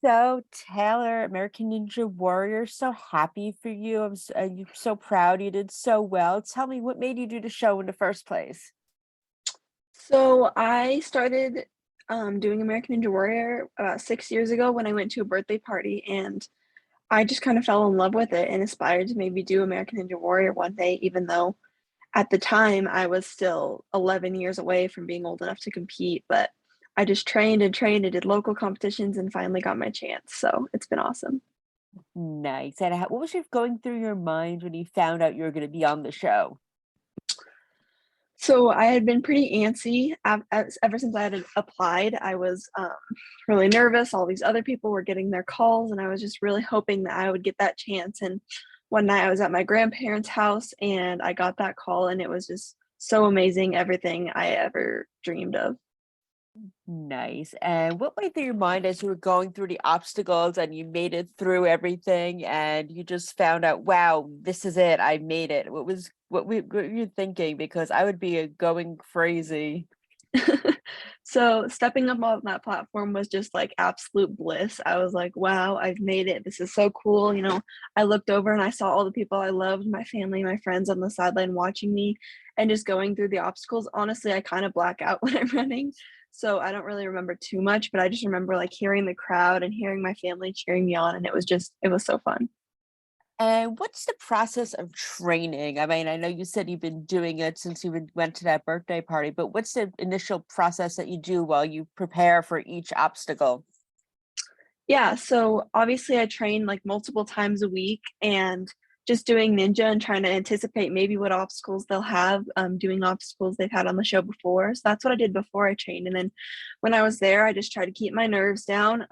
So, Taylor, American Ninja Warrior, so happy for you. I'm so proud you did so well. Tell me, what made you do the show in the first place? So I started doing American Ninja Warrior about 6 years ago when I went to a birthday party, and I just kind of fell in love with it and aspired to maybe do American Ninja Warrior one day, even though at the time I was still 11 years away from being old enough to compete. But I just trained and trained and did local competitions and finally got my chance. So it's been awesome. Nice. And what was going through your mind when you found out you were going to be on the show? So I had been pretty antsy ever since I had applied. I was really nervous. All these other people were getting their calls, and I was just really hoping that I would get that chance. And one night I was at my grandparents' house, and I got that call, and it was just so amazing. Everything I ever dreamed of. Nice. And what went through your mind as you were going through the obstacles and you made it through everything and you just found out, wow, this is it. I made it. What were you thinking? Because I would be going crazy. So stepping up on that platform was just like absolute bliss. I was like, wow, I've made it. This is so cool. I looked over and I saw all the people I loved, my family, my friends on the sideline watching me and just going through the obstacles. Honestly, I kind of black out when I'm running. So I don't really remember too much, but I just remember like hearing the crowd and hearing my family cheering me on. And it was so fun. And what's the process of training? I mean, I know you said you've been doing it since went to that birthday party, but what's the initial process that you do while you prepare for each obstacle? Yeah, so obviously I train like multiple times a week and just doing ninja and trying to anticipate maybe what obstacles they'll have, doing obstacles they've had on the show before. So that's what I did before I trained. And then when I was there, I just tried to keep my nerves down,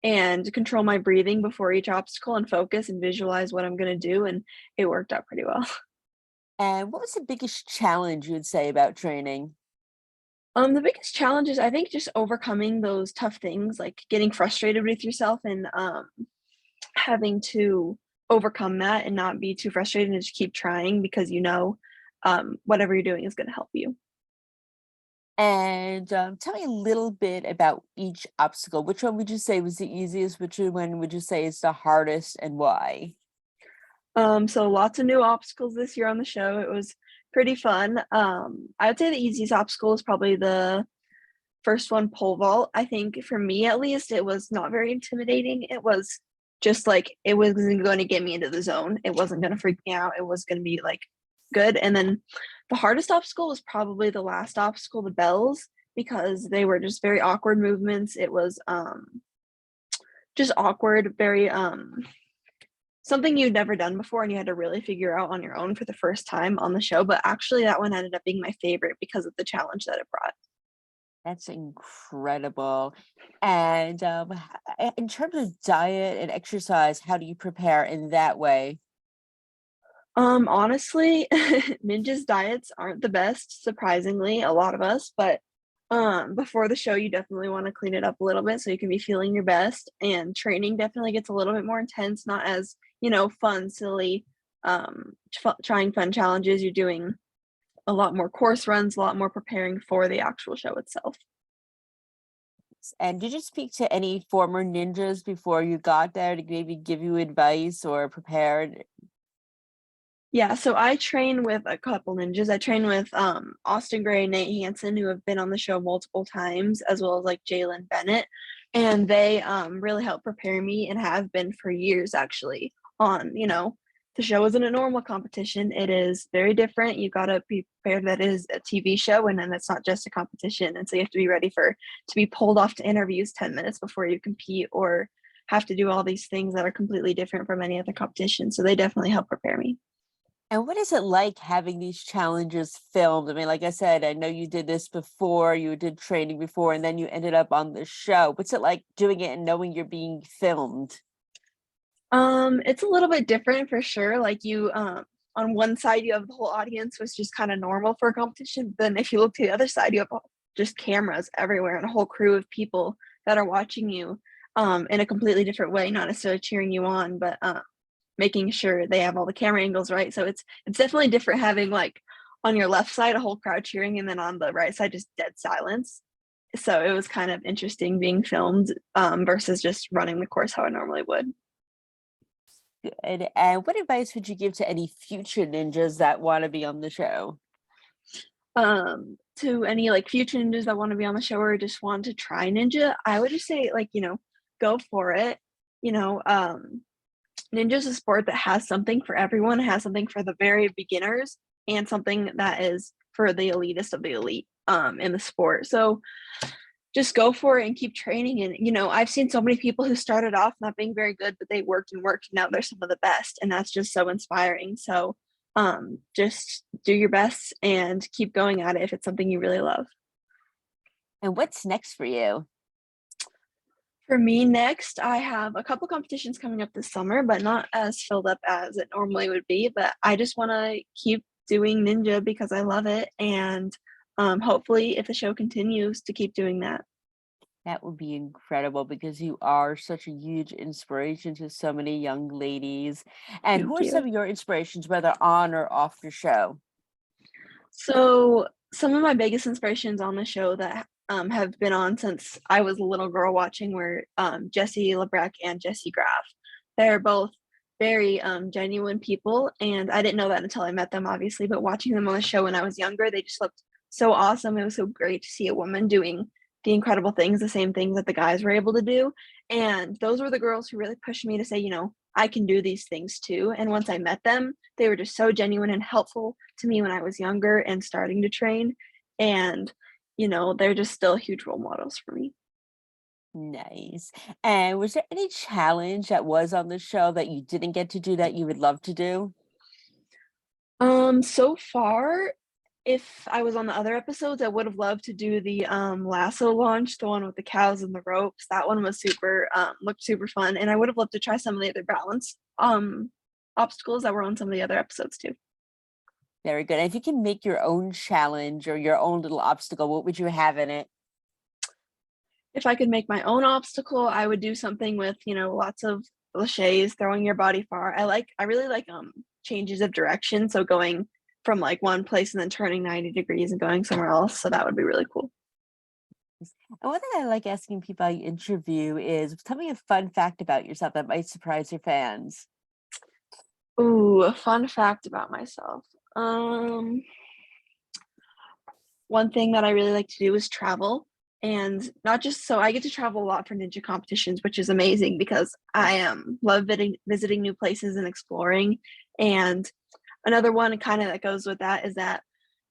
and control my breathing before each obstacle and focus and visualize what I'm going to do. And it worked out pretty well. And what was the biggest challenge you'd say about training? The biggest challenge is I think just overcoming those tough things, like getting frustrated with yourself and having to overcome that and not be too frustrated and just keep trying because whatever you're doing is going to help you. And tell me a little bit about each obstacle. Which one would you say was the easiest? Which one would you say is the hardest and why? So lots of new obstacles this year on the show. It was pretty fun. I would say the easiest obstacle is probably the first one, pole vault. I think for me at least, it was not very intimidating. It was just like it wasn't going to get me into the zone. It wasn't going to freak me out. It was going to be like good. And then the hardest obstacle was probably the last obstacle, the bells, because they were just very awkward movements. It was just awkward, very something you'd never done before and you had to really figure out on your own for the first time on the show. But actually that one ended up being my favorite because of the challenge that it brought. That's incredible. And in terms of diet and exercise, how do you prepare in that way? Honestly, ninjas diets aren't the best, surprisingly, a lot of us, but before the show you definitely want to clean it up a little bit so you can be feeling your best, and training definitely gets a little bit more intense, not as, fun, silly, trying fun challenges. You're doing a lot more course runs, a lot more preparing for the actual show itself. And did you speak to any former ninjas before you got there to maybe give you advice or prepared? Yeah, so I train with a couple ninjas. I train with Austin Gray, Nate Hansen, who have been on the show multiple times, as well as like Jalen Bennett. And they really help prepare me and have been for years actually the show isn't a normal competition. It is very different. You gotta be prepared that it is a TV show and then it's not just a competition. And so you have to be ready to be pulled off to interviews 10 minutes before you compete or have to do all these things that are completely different from any other competition. So they definitely help prepare me. And what is it like having these challenges filmed? I mean, like I said, I know you did this before, you did training before, and then you ended up on the show. What's it like doing it and knowing you're being filmed? It's a little bit different for sure. Like on one side you have the whole audience, which is just kind of normal for a competition. Then if you look to the other side, you have just cameras everywhere and a whole crew of people that are watching you in a completely different way, not necessarily cheering you on, but making sure they have all the camera angles right. So it's definitely different having like on your left side a whole crowd cheering and then on the right side just dead silence. So it was kind of interesting being filmed versus just running the course how I normally would. Good. And what advice would you give to any future ninjas that want to be on the show? To any like future ninjas that want to be on the show or just want to try ninja, I would just say like, go for it. You know, ninja's a sport that has something for everyone, has something for the very beginners and something that is for the elitist of the elite in the sport. So just go for it and keep training. And, I've seen so many people who started off not being very good, but they worked and worked. And now they're some of the best. And that's just so inspiring. So just do your best and keep going at it if it's something you really love. And what's next for you? For me, next, I have a couple competitions coming up this summer, but not as filled up as it normally would be. But I just want to keep doing ninja because I love it. And hopefully, if the show continues, to keep doing that. That would be incredible because you are such a huge inspiration to so many young ladies. And who Thank are you. some of your inspirations, whether on or off the show? So, some of my biggest inspirations on the show that have been on since I was a little girl watching were Jesse Lebrecht and Jesse Graff. They're both very genuine people, and I didn't know that until I met them, obviously. But watching them on the show when I was younger, they just looked so awesome. It was so great to see a woman doing the incredible things, the same things that the guys were able to do. And those were the girls who really pushed me to say, I can do these things too. And once I met them, they were just so genuine and helpful to me when I was younger and starting to train. And, they're just still huge role models for me. Nice. And was there any challenge that was on the show that you didn't get to do that you would love to do? So far, if I was on the other episodes, I would have loved to do the lasso launch, the one with the cows and the ropes. That one was super looked super fun. And I would have loved to try some of the other balance obstacles that were on some of the other episodes too. Very good. And if you can make your own challenge or your own little obstacle, what would you have in it? If I could make my own obstacle, I would do something with, lots of laches, throwing your body far. I really like changes of direction. So going from like one place and then turning 90 degrees and going somewhere else. So that would be really cool. And one thing I like asking people I interview is tell me a fun fact about yourself that might surprise your fans. Ooh, a fun fact about myself. Um, One thing that I really like to do is travel, and not just so I get to travel a lot for ninja competitions, which is amazing because I love visiting new places and exploring. And another one kind of that goes with that is that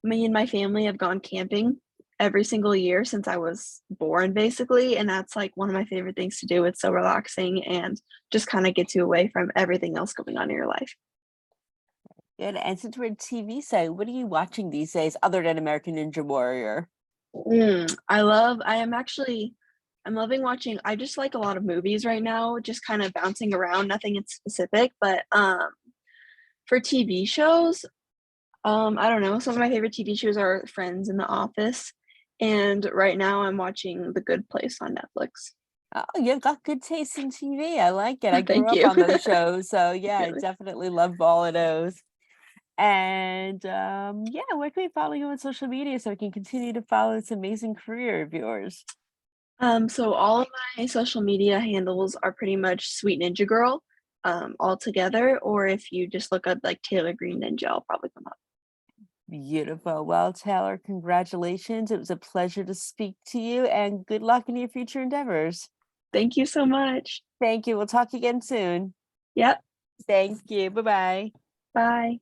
me and my family have gone camping every single year since I was born, basically, and that's like one of my favorite things to do. It's so relaxing and just kind of gets you away from everything else going on in your life. Good. And since we're a TV site, what are you watching these days other than American Ninja Warrior? I'm loving watching. I just like a lot of movies right now, just kind of bouncing around, nothing in specific, but for TV shows, I don't know. Some of my favorite TV shows are Friends and The Office, and right now I'm watching The Good Place on Netflix. Oh, you've got good taste in TV. I like it. I grew Thank up you. on those shows. So yeah, I Really. definitely love all of those. And yeah, where can we follow you on social media so we can continue to follow this amazing career of yours? So all of my social media handles are pretty much Sweet Ninja Girl, all together, or if you just look up like Taylor Green Ninja, I'll probably come up. Beautiful. Well, Taylor, congratulations. It was a pleasure to speak to you and good luck in your future endeavors. Thank you so much. Thank you. We'll talk again soon. Yep. Thank you. Bye bye. Bye.